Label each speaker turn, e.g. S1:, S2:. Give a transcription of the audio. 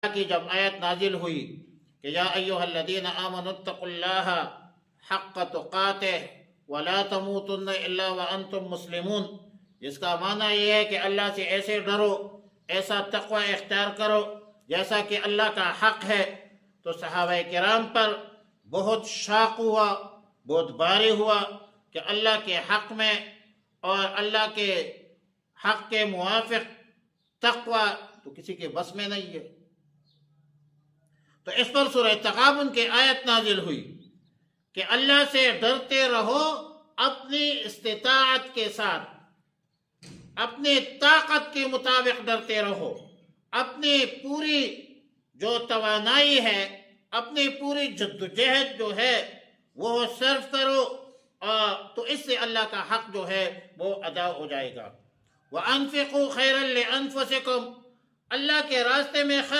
S1: की जब आयत नाजिल हुई कि या अय्युहल्लज़ीना आमनुत्तकुल्लाह हक़्क़ तुक़ातिह वला तमूतुन्ना इल्ला व अंतुम मुस्लिमून, जिसका माना यह है कि अल्लाह से ऐसे डरो, ऐसा तक़वा इख्तियार करो जैसा कि अल्लाह का हक़ है। तो सहाबा किराम पर बहुत शाक हुआ, बहुत भारी हुआ कि अल्लाह के हक़ में और अल्लाह के हक़ के मुवाफ़िक़ तक़वा तो किसी के बस में नहीं है। तो इस पर सूरह तग़ाबुन की आयत नाजिल हुई कि अल्लाह से डरते रहो अपनी इस्तिताअत के साथ, अपनी ताकत के मुताबिक डरते रहो, अपनी पूरी जो तवानाई है, अपनी पूरी जद्दोजहद जो है वो सर्व करो, तो इससे अल्लाह का हक जो है वो अदा हो जाएगा। व अनफ़िक़ू खैरन लिअन्फ़ुसिकुम, अल्लाह के रास्ते में खर्च